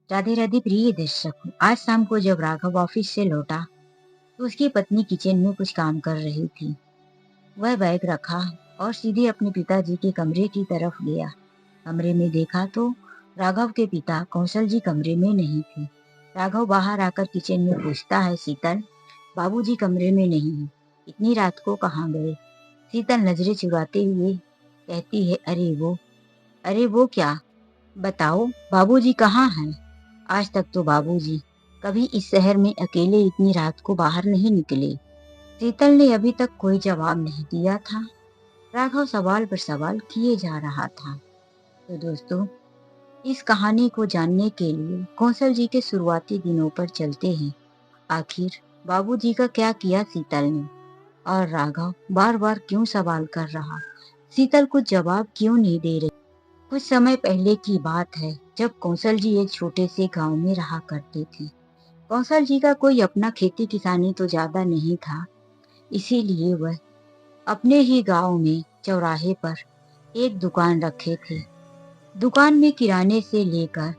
राधे राधे प्रिय दर्शक। आज शाम को जब राघव ऑफिस से लौटा तो उसकी पत्नी किचन में कुछ काम कर रही थी। वह बैग रखा और सीधे अपने पिताजी के कमरे की तरफ गया। कमरे में देखा तो राघव के पिता कौशल जी कमरे में नहीं थे। राघव बाहर आकर किचन में पूछता है, शीतल, बाबूजी कमरे में नहीं है, इतनी रात को कहाँ गए? शीतल नजरें चुराते हुए कहती है, अरे वो क्या, बताओ बाबूजी कहाँ हैं? आज तक तो बाबूजी कभी इस शहर में अकेले इतनी रात को बाहर नहीं निकले। शीतल ने अभी तक कोई जवाब नहीं दिया था। राघव सवाल पर सवाल किए जा रहा था। तो दोस्तों, इस कहानी को जानने के लिए कौशल जी के शुरुआती दिनों पर चलते हैं। आखिर बाबूजी का क्या किया शीतल ने, और राघव बार बार क्यों सवाल कर रहा, शीतल कुछ जवाब क्यों नहीं दे रही। कुछ समय पहले की बात है, जब कौशल जी एक छोटे से गांव में रहा करते थे। कौशल जी का कोई अपना खेती किसानी तो ज्यादा नहीं था, इसीलिए वह अपने ही गांव में चौराहे पर एक दुकान रखे थे। दुकान में किराने से लेकर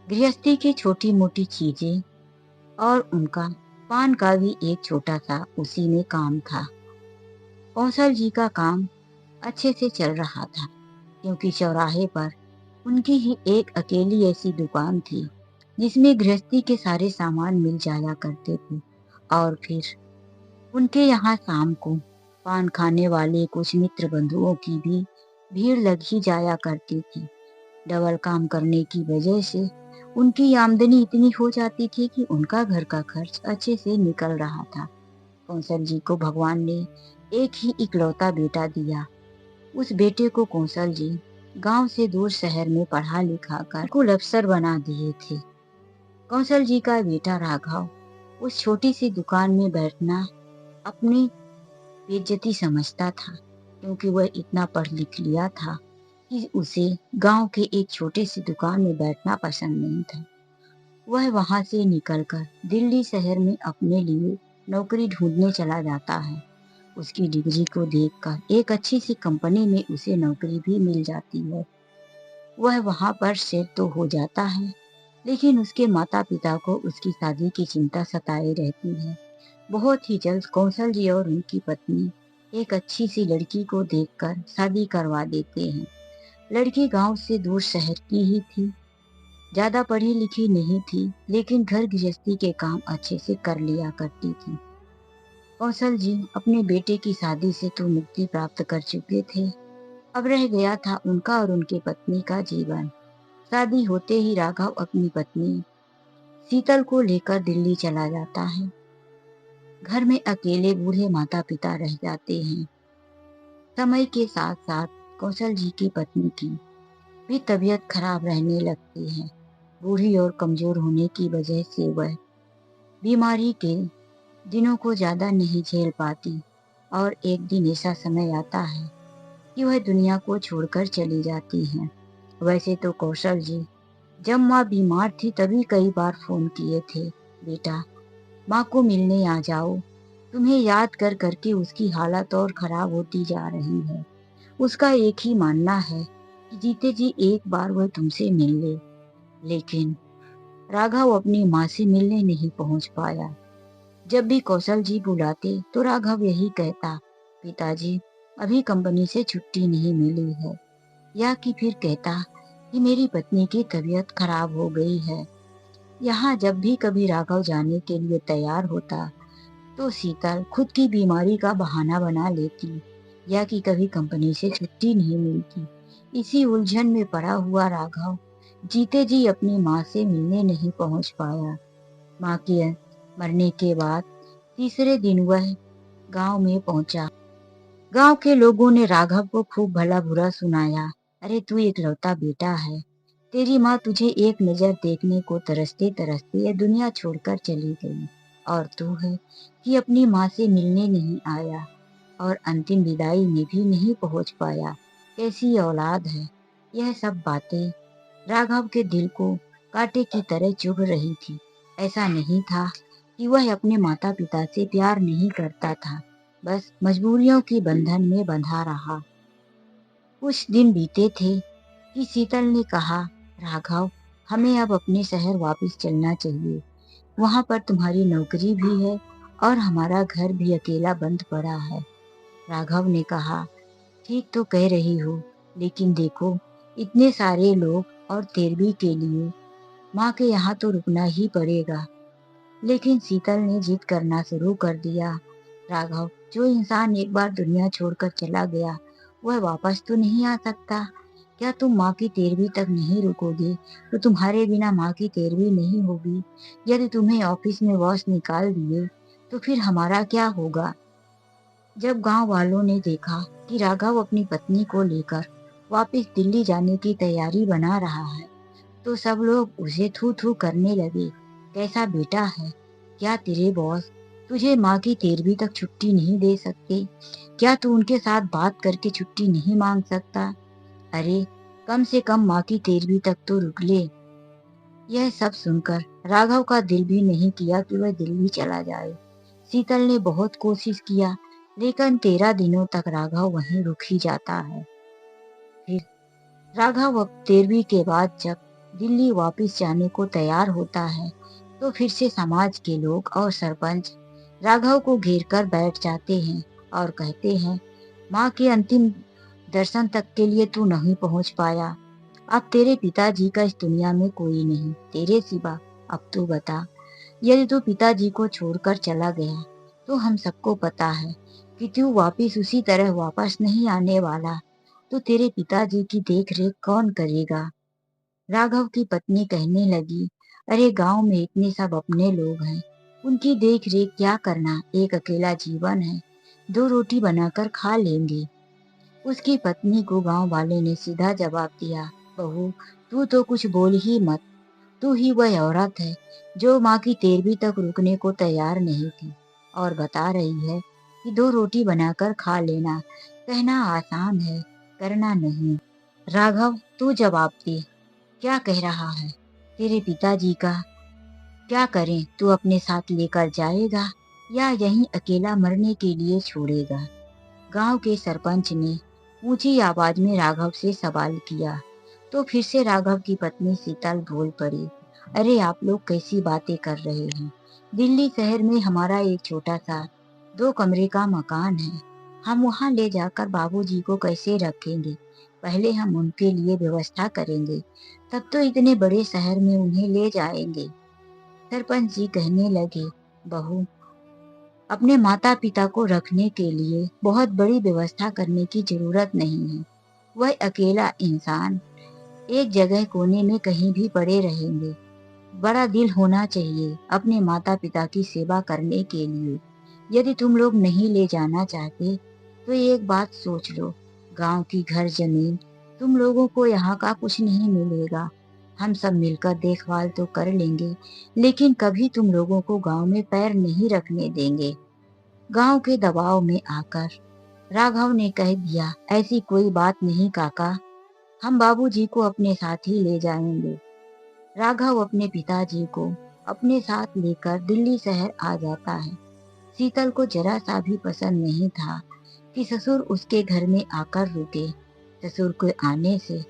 गृहस्थी की छोटी मोटी चीजें और उनका पान का भी एक छोटा सा उसी में काम था। कौशल जी का काम अच्छे से चल रहा था, क्योंकि चौराहे पर उनकी ही एक अकेली ऐसी दुकान थी जिसमें गृहस्थी के सारे सामान मिल जाया करते थे। और फिर उनके यहाँ शाम को पान खाने वाले कुछ मित्र बंधुओं की भी भीड़ लग ही जाया करती थी। डबल काम करने की वजह से उनकी आमदनी इतनी हो जाती थी कि उनका घर का खर्च अच्छे से निकल रहा था। कौशल जी को भगवान ने एक ही इकलौता बेटा दिया। उस बेटे को कौशल जी गांव से दूर शहर में पढ़ा लिखा कर कुल अफसर बना दिए थे। कौशल जी का बेटा राघव उस छोटी सी दुकान में बैठना अपनी बेइज्जती समझता था, क्योंकि वह इतना पढ़ लिख लिया था कि उसे गांव के एक छोटे सी दुकान में बैठना पसंद नहीं था। वह वहां से निकलकर दिल्ली शहर में अपने लिए नौकरी ढूंढने चला जाता है। उसकी डिग्री को देखकर एक अच्छी सी कंपनी में उसे नौकरी भी मिल जाती है। वह वहां पर सेट तो हो जाता है, लेकिन उसके माता पिता को उसकी शादी की चिंता सताए रहती है। बहुत ही जल्द कौशल जी और उनकी पत्नी एक अच्छी सी लड़की को देखकर शादी करवा देते हैं। लड़की गांव से दूर शहर की ही थी, ज्यादा पढ़ी लिखी नहीं थी, लेकिन घर गृहस्थी के काम अच्छे से कर लिया करती थी। कौशल जी अपने बेटे की शादी से तो मुक्ति प्राप्त कर चुके थे। अब रह गया था उनका और उनके पत्नी का जीवन। शादी होते ही राघव अपनी पत्नी शीतल को लेकर दिल्ली चला जाता है। घर में अकेले बूढ़े माता पिता रह जाते हैं। समय के साथ साथ कौशल जी की पत्नी की भी तबीयत खराब रहने लगती है। बूढ़ी और कमजोर होने की वजह से वह बीमारी के दिनों को ज्यादा नहीं झेल पाती, और एक दिन ऐसा समय आता है कि वह दुनिया को छोड़कर चली जाती हैं। वैसे तो कौशल जी जब माँ बीमार थी तभी कई बार फोन किए थे, बेटा माँ को मिलने आ जाओ, तुम्हें याद कर करके उसकी हालत और खराब होती जा रही है। उसका एक ही मानना है कि जीते जी एक बार वह तुमसे मिल ले। लेकिन राघव अपनी माँ से मिलने नहीं पहुंच पाया। जब भी कौशल जी बुलाते तो राघव यही कहता, पिताजी अभी कंपनी से छुट्टी नहीं मिली है, या कि फिर कहता कि मेरी पत्नी की तबीयत खराब हो गई है। यहाँ जब भी कभी राघव जाने के लिए तैयार होता तो शीतल खुद की बीमारी का बहाना बना लेती, या कि कभी कंपनी से छुट्टी नहीं मिलती। इसी उलझन में पड़ा हुआ राघव जीते जी अपनी माँ से मिलने नहीं पहुंच पाया। माँ के मरने के बाद तीसरे दिन वह गांव में पहुंचा। गांव के लोगों ने राघव को खूब भला बुरा सुनाया। अरे तू इकलौता बेटा है, तेरी माँ तुझे एक नजर देखने को तरसते तरसते ये दुनिया छोड़कर चली गई, और तू है कि अपनी माँ से मिलने नहीं आया और अंतिम विदाई में भी नहीं पहुंच पाया। कैसी औलाद है। यह सब बातें राघव के दिल को कांटे की तरह चुभ रही थी। ऐसा नहीं था कि वह अपने माता पिता से प्यार नहीं करता था, बस मजबूरियों के बंधन में बंधा रहा। कुछ दिन बीते थे कि शीतल ने कहा, राघव हमें अब अपने शहर वापस चलना चाहिए। वहाँ पर तुम्हारी नौकरी भी है और हमारा घर भी अकेला बंद पड़ा है। राघव ने कहा, ठीक तो कह रही हो, लेकिन देखो, इतने सारे लोग और तेरवी के लिए माँ के यहाँ तो रुकना ही पड़ेगा। लेकिन शीतल ने जिद करना शुरू कर दिया। राघव, जो इंसान एक बार दुनिया छोड़कर चला गया, वह वापस तो नहीं आ सकता। क्या तुम माँ की तेरहवीं तक नहीं रुकोगे, तो तुम्हारे बिना माँ की तेरहवीं नहीं होगी। यदि तुम्हें ऑफिस में बॉस निकाल दिए, तो फिर हमारा क्या होगा। जब गांव वालों ने देखा कि राघव अपनी पत्नी को लेकर वापस दिल्ली जाने की तैयारी बना रहा है, तो सब लोग उसे थू थू करने लगे। कैसा बेटा है, क्या तेरे बॉस तुझे माँ की तेरहवीं तक छुट्टी नहीं दे सकते। क्या तू उनके साथ बात करके छुट्टी नहीं मांग सकता। अरे, कम से कम माँ की तेरहवीं तक तो रुक ले। यह सब सुनकर राघव का दिल भी नहीं किया कि वह दिल्ली चला जाए। शीतल ने बहुत कोशिश किया, लेकिन 13 दिनों तक राघव वहीं रुक ही जाता है। फिर राघव अब 13वीं के बाद जब दिल्ली वापस जाने को तैयार होता है, तो फिर से समाज के लोग और सरपंच राघव को घेर कर बैठ जाते हैं और कहते हैं, माँ के अंतिम दर्शन तक के लिए तू नहीं पहुंच पाया। अब तेरे पिताजी का इस दुनिया में कोई नहीं तेरे सिवा। अब तू बता, यदि तू पिताजी को छोड़कर चला गया, तो हम सबको पता है कि तू वापिस उसी तरह वापस नहीं आने वाला। तो तेरे पिताजी की देख रेख कौन करेगा। राघव की पत्नी कहने लगी, अरे गांव में इतने सब अपने लोग हैं, उनकी देख रेख क्या करना, एक अकेला जीवन है, 2 रोटी बनाकर खा लेंगे। उसकी पत्नी को गांव वाले ने सीधा जवाब दिया, बहू, तू तो कुछ बोल ही मत। तू ही वह औरत है जो माँ की 13वीं तक रुकने को तैयार नहीं थी और बता रही है कि 2 रोटी बनाकर खा लेना। कहना आसान है, करना नहीं। राघव, तू जवाब दे, क्या कह रहा है। तेरे पिताजी का क्या करें, तू अपने साथ लेकर जाएगा या यहीं अकेला मरने के लिए छोड़ेगा। गांव के सरपंच ने ऊंची आवाज में राघव से सवाल किया। तो फिर से राघव की पत्नी शीतल बोल पड़ी, अरे आप लोग कैसी बातें कर रहे हैं। दिल्ली शहर में हमारा एक छोटा सा 2 कमरे का मकान है। हम वहाँ ले जाकर बाबूजी को कैसे रखेंगे। पहले हम उनके लिए व्यवस्था करेंगे, तब तो इतने बड़े शहर में उन्हें ले जाएंगे। सरपंच जी कहने लगे, बहू, अपने माता पिता को रखने के लिए बहुत बड़ी व्यवस्था करने की जरूरत नहीं है। वह अकेला इंसान एक जगह कोने में कहीं भी पड़े रहेंगे। बड़ा दिल होना चाहिए अपने माता पिता की सेवा करने के लिए। यदि तुम लोग नहीं ले जाना चाहते, तो एक बात सोच लो, गांव की घर जमीन तुम लोगों को यहाँ का कुछ नहीं मिलेगा। हम सब मिलकर देखभाल तो कर लेंगे, लेकिन कभी तुम लोगों को गांव में पैर नहीं रखने देंगे। गांव के दबाव में आकर राघव ने कह दिया, ऐसी कोई बात नहीं काका, हम बाबूजी को अपने साथ ही ले जाएंगे। राघव अपने पिताजी को अपने साथ लेकर दिल्ली शहर आ जाता है। शीतल को जरा सा भी पसंद नहीं था कि ससुर उसके घर में आकर रुके। ससुर के आने से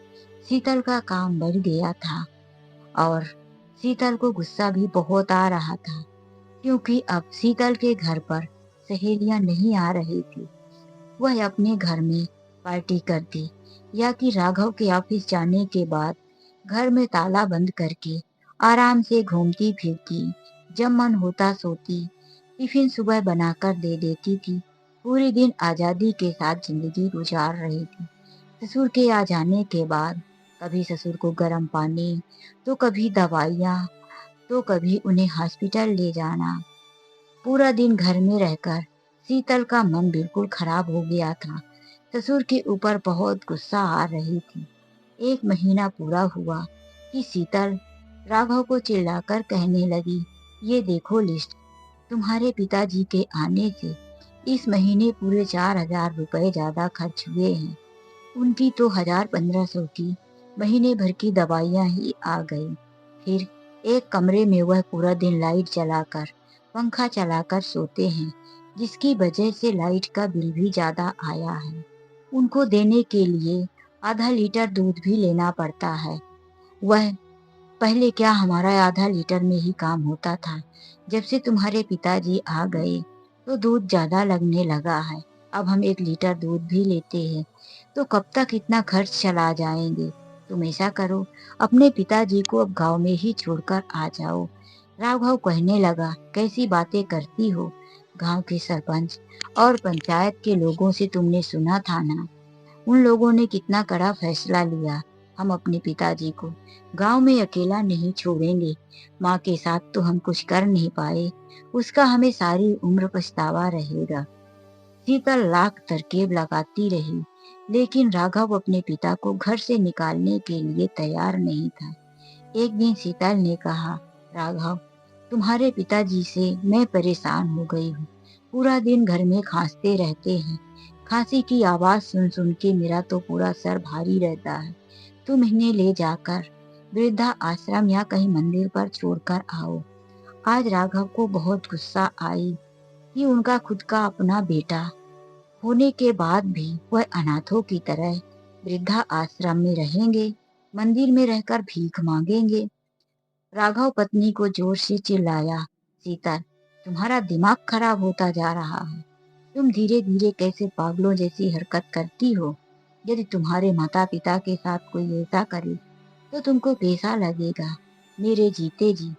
शीतल का काम बढ़ गया था और शीतल को गुस्सा भी बहुत आ रहा था, क्योंकि अब शीतल के घर पर सहेलियां नहीं आ रही थी। वह अपने घर में पार्टी करती या कि राघव के ऑफिस जाने के बाद घर में ताला बंद करके आराम से घूमती फिरती, जब मन होता सोती, टिफिन सुबह बनाकर दे देती थी। पूरे दिन आजादी के साथ जिंदगी गुजार रही थी। ससुर के आ जाने के बाद कभी ससुर को गर्म पानी, तो कभी दवाइयाँ, तो कभी उन्हें हॉस्पिटल ले जाना। पूरा दिन घर में रहकर शीतल का मन बिल्कुल खराब हो गया था। ससुर के ऊपर बहुत गुस्सा आ रही थी। 1 महीना पूरा हुआ कि शीतल राघव को चिल्लाकर कहने लगी, ये देखो लिस्ट, तुम्हारे पिताजी के आने से इस महीने पूरे 4,000 रुपए ज्यादा खर्च हुए हैं। उनकी तो 1,000-1,500 की महीने भर की दवाइयाँ ही आ गई। फिर एक कमरे में वह पूरा दिन लाइट जलाकर, पंखा चलाकर सोते हैं, जिसकी वजह से लाइट का बिल भी ज्यादा आया है। उनको देने के लिए आधा लीटर दूध भी लेना पड़ता है। वह पहले क्या हमारा आधा लीटर में ही काम होता था। जब से तुम्हारे पिताजी आ गए तो दूध ज्यादा लगने लगा है। अब हम 1 लीटर दूध भी लेते हैं तो कब तक इतना खर्च चला जाएंगे। तुम ऐसा करो, अपने पिताजी को अब गांव में ही छोड़कर आ जाओ। राघव कहने लगा, कैसी बातें करती हो। गांव के सरपंच और पंचायत के लोगों से तुमने सुना था ना, उन लोगों ने कितना कड़ा फैसला लिया। हम अपने पिताजी को गांव में अकेला नहीं छोड़ेंगे। माँ के साथ तो हम कुछ कर नहीं पाए, उसका हमें सारी उम्र पछतावा रहेगा। शीतल लाख तरकीब लगाती रही, लेकिन राघव अपने पिता को घर से निकालने के लिए तैयार नहीं था। एक दिन शीतल ने कहा, राघव, तुम्हारे पिताजी से मैं परेशान हो गई हूँ। पूरा दिन घर में खांसते रहते हैं। खांसी की आवाज सुन सुन के मेरा तो पूरा सर भारी रहता है। तुम इन्हें ले जाकर वृद्धा आश्रम या कहीं मंदिर पर छोड़कर आओ। आज राघव को बहुत गुस्सा आई कि उनका खुद का अपना बेटा होने के बाद भी वह अनाथों की तरह वृद्धा आश्रम में रहेंगे, मंदिर में रहकर भीख मांगेंगे। राघव पत्नी को जोर से चिल्लाया, शीतल, तुम्हारा दिमाग खराब होता जा रहा है। तुम धीरे धीरे कैसे पागलों जैसी हरकत करती हो। यदि तुम्हारे माता पिता के साथ कोई ऐसा करे तो तुमको कैसा लगेगा। मेरे जीते जी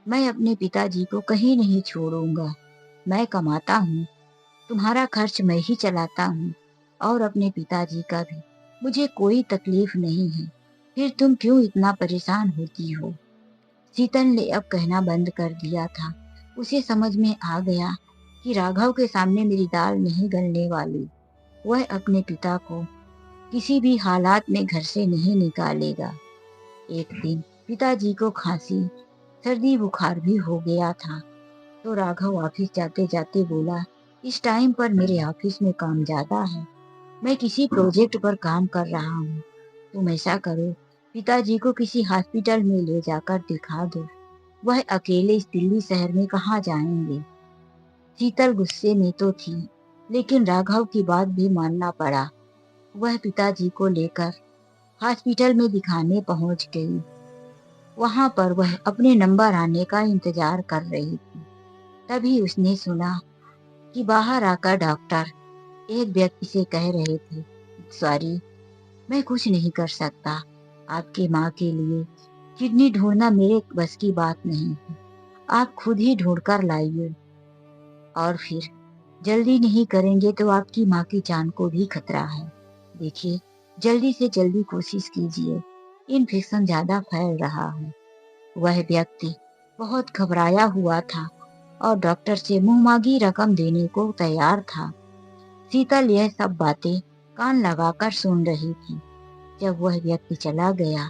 मैं अपने पिताजी को कहीं नहीं छोड़ूंगा। मैं कमाता हूँ, तुम्हारा खर्च मैं ही चलाता हूँ और अपने पिताजी का भी। मुझे कोई तकलीफ नहीं है, फिर तुम क्यों इतना परेशान होती हो। शीतल ने अब कहना बंद कर दिया था। उसे समझ में आ गया कि राघव के सामने मेरी दाल नहीं गलने वाली। वह अपने पिता को किसी भी हालात में घर से नहीं निकालेगा। एक दिन पिताजी को खांसी, सर्दी बुखार भी हो गया था तो राघव ऑफिस जाते जाते बोला, इस टाइम पर मेरे ऑफिस में काम ज्यादा है। मैं किसी प्रोजेक्ट पर काम कर रहा हूँ। तुम ऐसा करो, पिताजी को किसी हॉस्पिटल में ले जाकर दिखा दो। वह अकेले इस दिल्ली शहर में कहाँ जाएंगे। शीतल गुस्से में तो थी, लेकिन राघव की बात भी मानना पड़ा। वह पिताजी को लेकर हॉस्पिटल में दिखाने पहुंच गई। वहां पर वह अपने नंबर आने का इंतजार कर रही थी। तभी उसने सुना कि बाहर आकर डॉक्टर एक व्यक्ति से कह रहे थे, सॉरी, मैं कुछ नहीं कर सकता। आपकी माँ के लिए किडनी ढूंढना मेरे बस की बात नहीं है। आप खुद ही ढूंढ कर लाइए, और फिर जल्दी नहीं करेंगे तो आपकी माँ की जान को भी खतरा है। देखिए, जल्दी से जल्दी कोशिश कीजिए, इन्फेक्शन ज्यादा फैल रहा है। वह व्यक्ति बहुत घबराया हुआ था और डॉक्टर से मुंहमांगी रकम देने को तैयार था। शीतल यह सब बातें कान लगाकर सुन रही थी। जब वह व्यक्ति चला गया,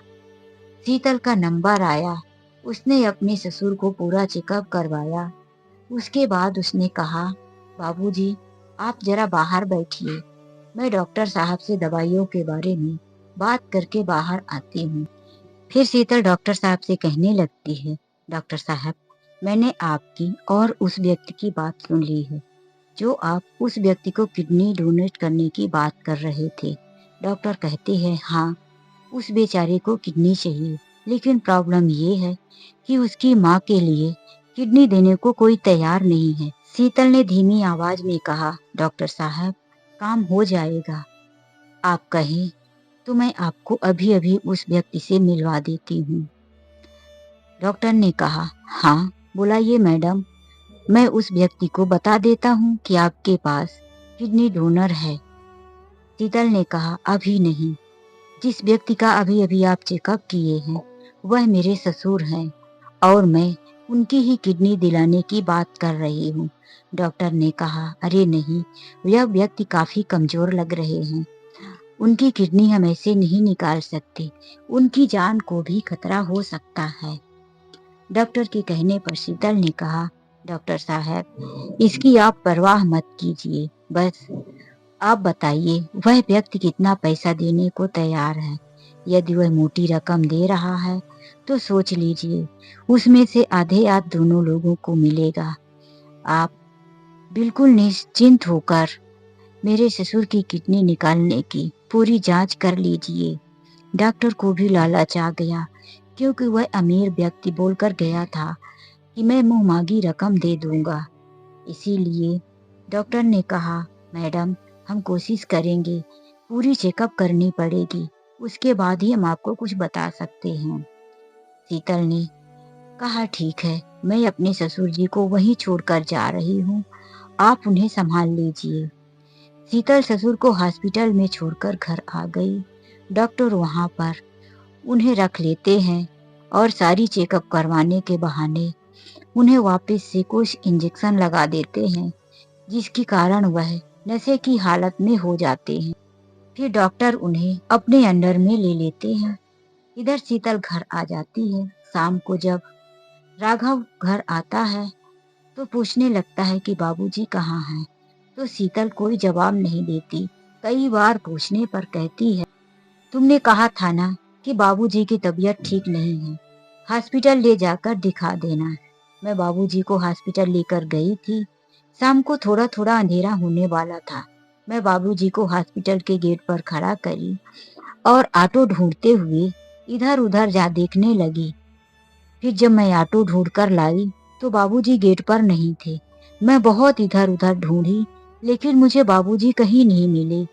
शीतल का नंबर आया। उसने अपने ससुर को पूरा चेकअप करवाया। उसके बाद उसने कहा, बाबूजी, आप जरा बाहर बैठिए, मैं डॉक्टर साहब से दवाइयों के बारे में बात करके बाहर आती हूँ। फिर शीतल डॉक्टर साहब से कहने लगती है, डॉक्टर साहब, मैंने आपकी और उस व्यक्ति की बात सुन ली है, जो आप उस व्यक्ति को किडनी डोनेट करने की बात कर रहे थे। डॉक्टर कहते हैं, हाँ, उस बेचारे को किडनी चाहिए, लेकिन प्रॉब्लम ये है कि उसकी माँ के लिए किडनी देने को कोई तैयार नहीं है। शीतल ने धीमी आवाज में कहा, डॉक्टर साहब, काम हो जाएगा। आप कहें तो मैं आपको अभी अभी उस व्यक्ति से मिलवा देती हूँ। डॉक्टर ने कहा, हाँ, बुलाइए मैडम, मैं उस व्यक्ति को बता देता हूँ कि आपके पास किडनी डोनर है। शीतल ने कहा, अभी नहीं। जिस व्यक्ति का अभी अभी आप चेकअप किए हैं वह मेरे ससुर हैं और मैं उनकी ही किडनी दिलाने की बात कर रही हूँ। डॉक्टर ने कहा, अरे नहीं, यह व्यक्ति काफी कमजोर लग रहे हैं, उनकी किडनी हम ऐसे नहीं निकाल सकते, उनकी जान को भी खतरा हो सकता है। डॉक्टर के कहने पर शीतल ने कहा, डॉक्टर साहब, इसकी आप परवाह मत कीजिए, बस आप बताइए वह व्यक्ति कितना पैसा देने को तैयार है। यदि वह मोटी रकम दे रहा है तो सोच लीजिए, उसमें से आधे आप दोनों लोगों को मिलेगा। आप बिल्कुल निश्चिंत होकर मेरे ससुर की किडनी निकालने की पूरी जांच कर लीजिए। डॉक्टर को भी लालच आ गया क्योंकि वह अमीर व्यक्ति बोलकर गया था कि मैं मुंह मांगी रकम दे दूंगा। इसीलिए डॉक्टर ने कहा, मैडम हम कोशिश करेंगे, पूरी चेकअप करनी पड़ेगी, उसके बाद ही हम आपको कुछ बता सकते हैं। शीतल ने कहा, ठीक है, मैं अपने ससुर जी को वहीं छोड़कर जा रही हूँ, आप उन्हें संभाल लीजिए। शीतल ससुर को हॉस्पिटल में छोड़कर घर आ गई। डॉक्टर वहां पर उन्हें रख लेते हैं और सारी चेकअप करवाने के बहाने उन्हें वापस से कुछ इंजेक्शन लगा देते हैं, जिसके कारण वह नशे की हालत में हो जाते हैं। फिर डॉक्टर उन्हें अपने अंडर में ले लेते हैं। इधर शीतल घर आ जाती है। शाम को जब राघव घर आता है तो पूछने लगता है कि बाबूजी कहाँ हैं। तो शीतल कोई जवाब नहीं देती। कई बार पूछने पर कहती है, तुमने कहा था ना कि बाबूजी की तबीयत ठीक नहीं है, हॉस्पिटल ले जाकर दिखा देना। मैं बाबूजी को हॉस्पिटल लेकर गई थी। शाम को थोड़ा थोड़ा अंधेरा होने वाला था। मैं बाबूजी को हॉस्पिटल के गेट पर खड़ा करी और ऑटो ढूंढते हुए इधर उधर जा देखने लगी। फिर जब मैं ऑटो ढूंढ कर लाई तो बाबूजी गेट पर नहीं थे। मैं बहुत इधर उधर ढूंढी, लेकिन मुझे बाबूजी कहीं नहीं मिले।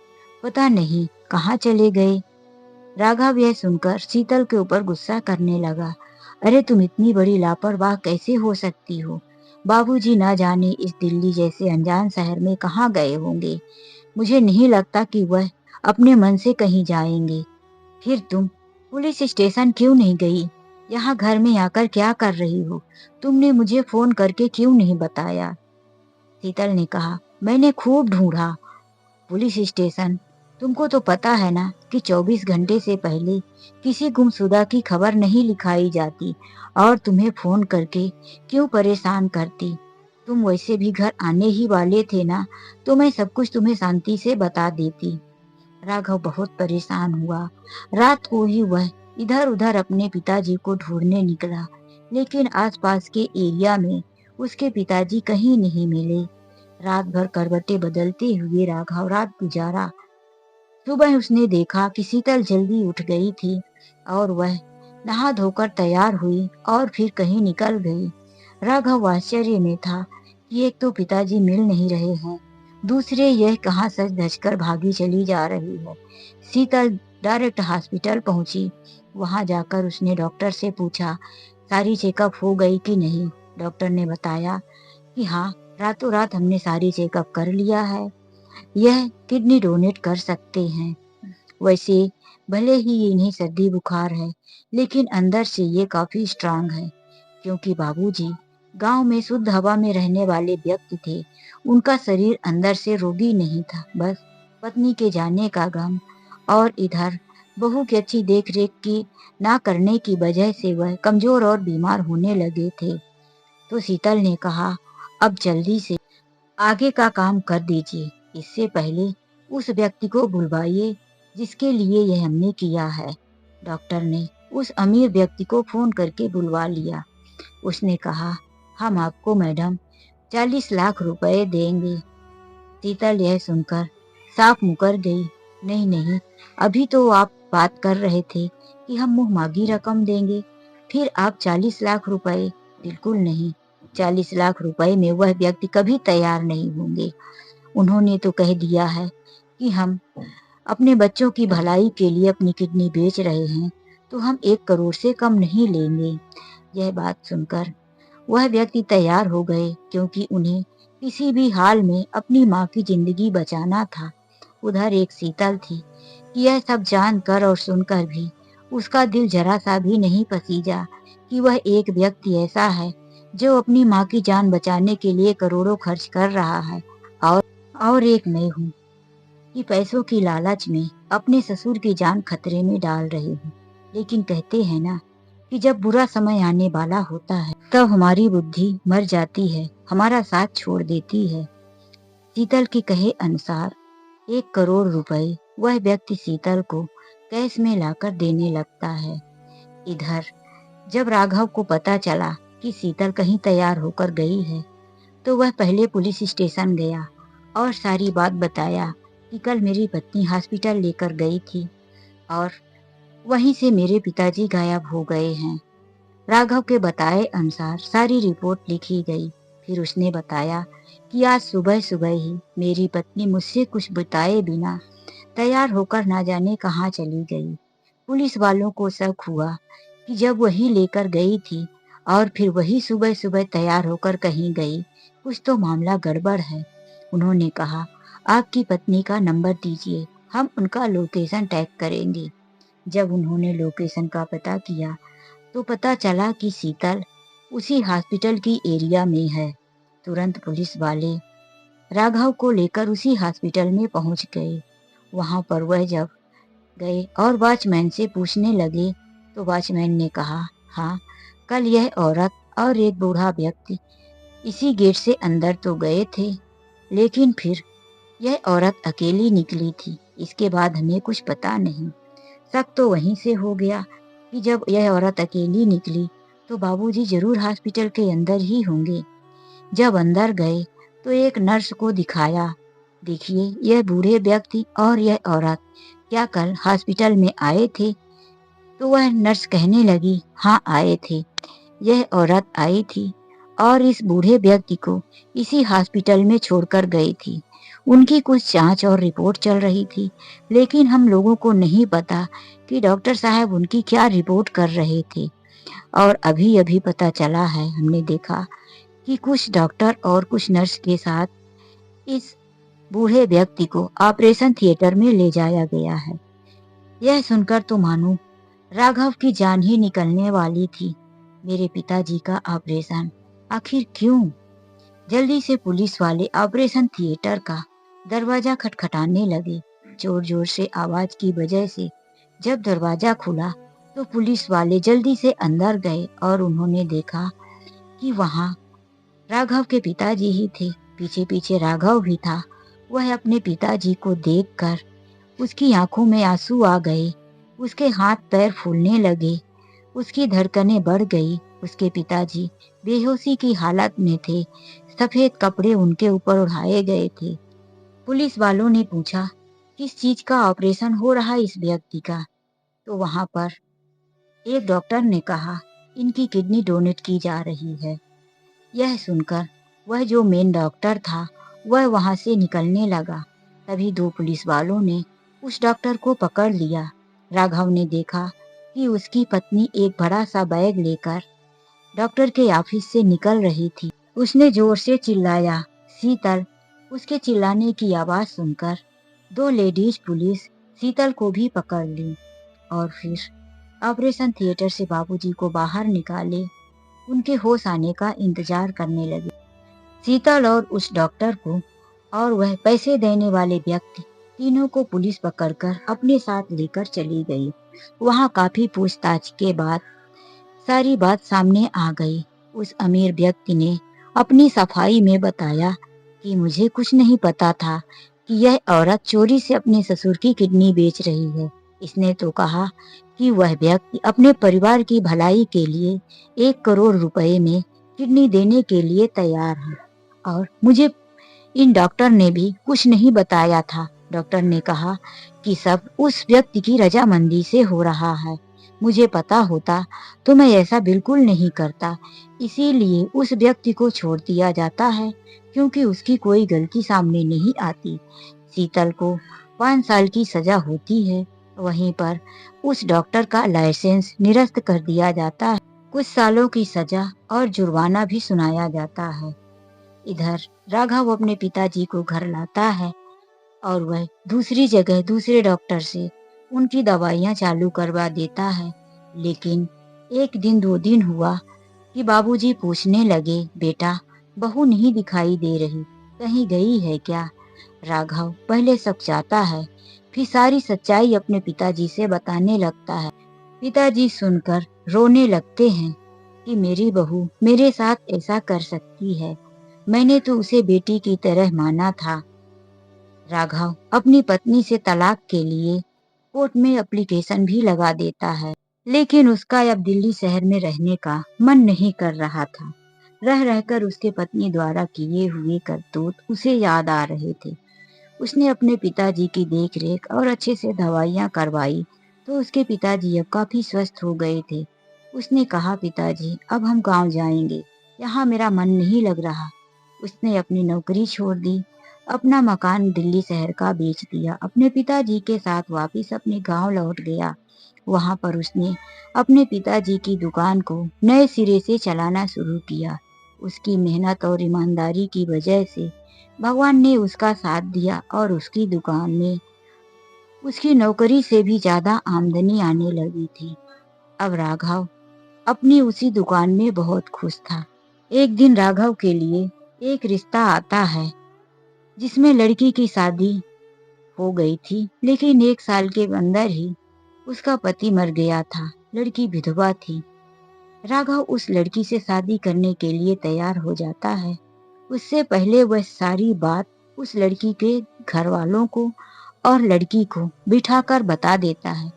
पता नहीं कहाँ चले गए। राघव यह सुनकर शीतल के ऊपर गुस्सा करने लगा। अरे तुम इतनी बड़ी लापरवाह कैसे हो सकती हो? बाबूजी ना जाने इस दिल्ली जैसे अनजान शहर में कहाँ गए होंगे। मुझे नहीं लगता कि वह अपने मन से कहीं जाएंगे। फिर तुम पुलिस स्टेशन क्यों नहीं गई? यहाँ घर में आकर क्या कर रही हो? तुमने मुझे फोन करके क्यों नहीं बताया? शीतल ने कहा, मैंने खूब ढूंढा पुलिस स्टेशन। तुमको तो पता है ना कि 24 घंटे से पहले किसी गुमशुदा की खबर नहीं लिखाई जाती, और तुम्हें फोन करके क्यों परेशान करती? तुम वैसे भी घर आने ही वाले थे ना, तो मैं सब कुछ तुम्हें शांति से बता देती। राघव बहुत परेशान हुआ। रात को ही वह इधर उधर अपने पिताजी को ढूंढने निकला, लेकिन आसपास के एरिया में उसके पिताजी कहीं नहीं मिले। रात भर करवटें बदलते हुए राघव रात गुजारा। सुबह उसने देखा कि शीतल जल्दी उठ गई थी और वह नहा धोकर तैयार हुई और फिर कहीं निकल गई। राघव आश्चर्य में था कि एक तो पिताजी मिल नहीं रहे हैं, दूसरे यह कहाँ सज धज कर भागी चली जा रही है। शीतल डायरेक्ट हॉस्पिटल पहुंची। वहां जाकर उसने डॉक्टर से पूछा, सारी चेकअप हो गई कि नहीं? डॉक्टर ने बताया कि हाँ, रातों रात हमने सारी चेकअप कर लिया है, यह किडनी डोनेट कर सकते हैं। वैसे भले ही इन्हें सर्दी बुखार है, लेकिन अंदर से ये काफी स्ट्रांग है, क्योंकि बाबूजी गांव में शुद्ध हवा में रहने वाले व्यक्ति थे। उनका शरीर अंदर से रोगी नहीं था, बस पत्नी के जाने का गम और इधर बहू की अच्छी देख रेख की ना करने की वजह से वह कमजोर और बीमार होने लगे थे। तो शीतल ने कहा, अब जल्दी से आगे का काम कर दीजिए। इससे पहले उस व्यक्ति को बुलवाइए जिसके लिए यह हमने किया है। डॉक्टर ने उस अमीर व्यक्ति को फोन करके बुलवा लिया। उसने कहा, हम आपको मैडम 40 लाख रुपए देंगे। शीतल यह सुनकर साफ मुकर गई। नहीं नहीं, अभी तो आप बात कर रहे थे कि हम मुंह मांगी रकम देंगे, फिर आप 40 लाख रुपए? बिल्कुल नहीं, 40 लाख रुपए में वह व्यक्ति कभी तैयार नहीं होंगे। उन्होंने तो कह दिया है कि हम अपने बच्चों की भलाई के लिए अपनी किडनी बेच रहे हैं, तो हम 1 करोड़ से कम नहीं लेंगे। यह बात सुनकर वह व्यक्ति तैयार हो गए, क्योंकि उन्हें किसी भी हाल में अपनी माँ की जिंदगी बचाना था। उधर एक शीतल थी कि यह सब जानकर और सुनकर भी उसका दिल जरा सा भी नहीं पसीजा कि वह एक व्यक्ति ऐसा है जो अपनी माँ की जान बचाने के लिए करोड़ों खर्च कर रहा है। और एक मैं हूँ कि पैसों की लालच में अपने ससुर की जान खतरे में डाल रही हूँ। लेकिन कहते हैं ना कि जब बुरा समय आने वाला होता है तब हमारी बुद्धि मर जाती है, हमारा साथ छोड़ देती है। शीतल के कहे अनुसार 1 करोड़ रुपए वह व्यक्ति शीतल को कैश में लाकर देने लगता है। इधर जब राघव को पता चला कि शीतल कहीं तैयार होकर गई है, तो वह पहले पुलिस स्टेशन गया और सारी बात बताया कि कल मेरी पत्नी हॉस्पिटल लेकर गई थी और वहीं से मेरे पिताजी गायब हो गए हैं। राघव के बताए अनुसार सारी रिपोर्ट लिखी गई। फिर उसने बताया कि आज सुबह सुबह ही मेरी पत्नी मुझसे कुछ बताए बिना तैयार होकर ना जाने कहाँ चली गई। पुलिस वालों को शक हुआ कि जब वही लेकर गई थी और फिर वही सुबह सुबह तैयार होकर कहीं गई, कुछ तो मामला गड़बड़ है। उन्होंने कहा, आपकी पत्नी का नंबर दीजिए, हम उनका लोकेशन टैग करेंगे। जब उन्होंने लोकेशन का पता किया तो पता चला कि शीतल उसी हॉस्पिटल की एरिया में है। तुरंत पुलिस वाले राघव को लेकर उसी हॉस्पिटल में पहुंच गए। वहां पर वह जब गए और वॉचमैन से पूछने लगे तो वॉचमैन ने कहा, हाँ, कल यह औरत और एक बूढ़ा व्यक्ति इसी गेट से अंदर तो गए थे, लेकिन फिर यह औरत अकेली निकली थी। इसके बाद हमें कुछ पता नहीं। शक तो वहीं से हो गया कि जब यह औरत अकेली निकली तो बाबूजी जरूर हॉस्पिटल के अंदर ही होंगे। जब अंदर गए तो एक नर्स को दिखाया, देखिए यह बूढ़े व्यक्ति और यह औरत क्या कल हॉस्पिटल में आए थे? तो वह नर्स कहने लगी, हाँ आए थे। यह औरत आई थी और इस बूढ़े व्यक्ति को इसी हॉस्पिटल में छोड़कर गई थी। उनकी कुछ जांच और रिपोर्ट चल रही थी, लेकिन हम लोगों को नहीं पता कि डॉक्टर साहब उनकी क्या रिपोर्ट कर रहे थे। और अभी अभी पता चला है, हमने देखा कि कुछ डॉक्टर और कुछ नर्स के साथ इस बूढ़े व्यक्ति को ऑपरेशन थिएटर में ले जाया गया है। यह सुनकर तो मानो राघव की जान ही निकलने वाली थी। मेरे पिताजी का ऑपरेशन आखिर क्यों? जल्दी से पुलिस वाले ऑपरेशन थिएटर का दरवाजा खटखटाने लगे। जोर जोर से आवाज की वजह से जब दरवाजा खुला तो पुलिस वाले जल्दी से अंदर गए और उन्होंने देखा कि वहां राघव के पिताजी ही थे। पीछे पीछे राघव भी था। वह अपने पिताजी को देखकर उसकी आंखों में आंसू आ गए, उसके हाथ पैर फूलने लगे, उसकी धड़कनें बढ़ गई। उसके पिताजी बेहोशी की हालत में थे। सफेद कपड़े उनके ऊपर उड़ाए गए थे। पुलिस वालों ने पूछा, किस चीज का ऑपरेशन हो रहा है इस व्यक्ति का? तो वहां पर एक डॉक्टर ने कहा, इनकी किडनी डोनेट की जा रही है। यह सुनकर वह जो मेन डॉक्टर था वह वहां से निकलने लगा। तभी दो पुलिस वालों ने उस डॉक्टर को पकड़ लिया। राघव ने देखा कि उसकी पत्नी एक बड़ा सा बैग लेकर डॉक्टर के ऑफिस से निकल रही थी। उसने जोर से चिल्लाया, शीतल। उसके चिल्लाने की आवाज सुनकर दो लेडीज पुलिस शीतल को भी पकड़ ली और फिर ऑपरेशन थिएटर से बाबूजी को बाहर निकाले उनके होश आने का इंतजार करने लगे। शीतल और उस डॉक्टर को और वह पैसे देने वाले व्यक्ति तीनों को पुलिस पकड़कर अपने साथ लेकर चली गई। वहां काफी पूछताछ के बाद सारी बात सामने आ गई। उस अमीर व्यक्ति ने अपनी सफाई में बताया कि मुझे कुछ नहीं पता था कि यह औरत चोरी से अपने ससुर की किडनी बेच रही है। इसने तो कहा कि वह व्यक्ति अपने परिवार की भलाई के लिए 1 करोड़ रुपए में किडनी देने के लिए तैयार है। और मुझे इन डॉक्टर ने भी कुछ नहीं बताया था। डॉक्टर ने कहा कि सब उस व्यक्ति की रजामंदी से हो रहा है। मुझे पता होता तो मैं ऐसा बिल्कुल नहीं करता। इसीलिए उस व्यक्ति को छोड़ दिया जाता है क्योंकि उसकी कोई गलती सामने नहीं आती। शीतल को 5 साल की सजा होती है। वहीं पर उस डॉक्टर का लाइसेंस निरस्त कर दिया जाता है। कुछ सालों की सजा और जुर्माना भी सुनाया जाता है। इधर राघव अपने पिताजी को घर लाता है और वह दूसरी जगह दूसरे डॉक्टर से उनकी दवाइयां चालू करवा देता है। लेकिन एक दिन 2 दिन हुआ कि बाबूजी पूछने लगे, बेटा बहू नहीं दिखाई दे रही, कहीं गई है क्या? राघव पहले सकचाता है, फिर सारी सच्चाई अपने पिताजी से बताने लगता है। पिताजी सुनकर रोने लगते हैं कि मेरी बहू मेरे साथ ऐसा कर सकती है, मैंने तो उसे बेटी की तरह माना था। राघव अपनी पत्नी से तलाक के लिए कोर्ट में एप्लीकेशन भी लगा देता है, लेकिन उसका अब दिल्ली शहर में रहने का मन नहीं कर रहा था। रह रहकर उसके पत्नी द्वारा किए हुए करतूत उसे याद आ रहे थे। उसने अपने पिताजी की देखरेख और अच्छे से दवाइयां करवाई तो उसके पिताजी अब काफी स्वस्थ हो गए थे। उसने कहा, पिताजी अब हम गांव जाएंगे, यहाँ मेरा मन नहीं लग रहा। उसने अपनी नौकरी छोड़ दी, अपना मकान दिल्ली शहर का बेच दिया, अपने पिताजी के साथ वापिस अपने गांव लौट गया। वहां पर उसने अपने पिताजी की दुकान को नए सिरे से चलाना शुरू किया। उसकी मेहनत और ईमानदारी की वजह से भगवान ने उसका साथ दिया और उसकी दुकान में उसकी नौकरी से भी ज्यादा आमदनी आने लगी थी। अब राघव अपनी उसी दुकान में बहुत खुश था। एक दिन राघव के लिए एक रिश्ता आता है जिसमें लड़की की शादी हो गई थी, लेकिन 1 साल के अंदर ही उसका पति मर गया था। लड़की विधवा थी। राघव उस लड़की से शादी करने के लिए तैयार हो जाता है। उससे पहले वह सारी बात उस लड़की के घर वालों को और लड़की को बिठाकर बता देता है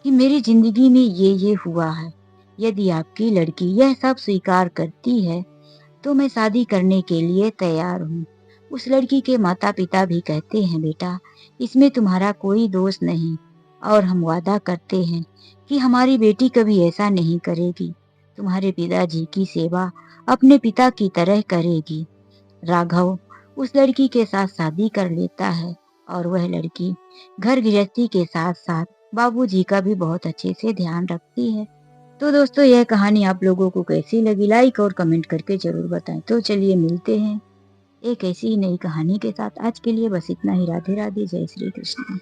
कि मेरी जिंदगी में ये हुआ है। यदि आपकी लड़की यह सब स्वीकार करती है तो मैं शादी करने के लिए तैयार हूँ। उस लड़की के माता पिता भी कहते हैं, बेटा इसमें तुम्हारा कोई दोष नहीं, और हम वादा करते हैं कि हमारी बेटी कभी ऐसा नहीं करेगी, तुम्हारे पिताजी की सेवा अपने पिता की तरह करेगी। राघव उस लड़की के साथ शादी कर लेता है और वह लड़की घर गृहस्थी के साथ साथ बाबूजी का भी बहुत अच्छे से ध्यान रखती है। तो दोस्तों, यह कहानी आप लोगों को कैसी लगी, लाइक और कमेंट करके जरूर बताएं। तो चलिए मिलते हैं एक ऐसी ही नई कहानी के साथ। आज के लिए बस इतना ही। राधे राधे, जय श्री कृष्ण।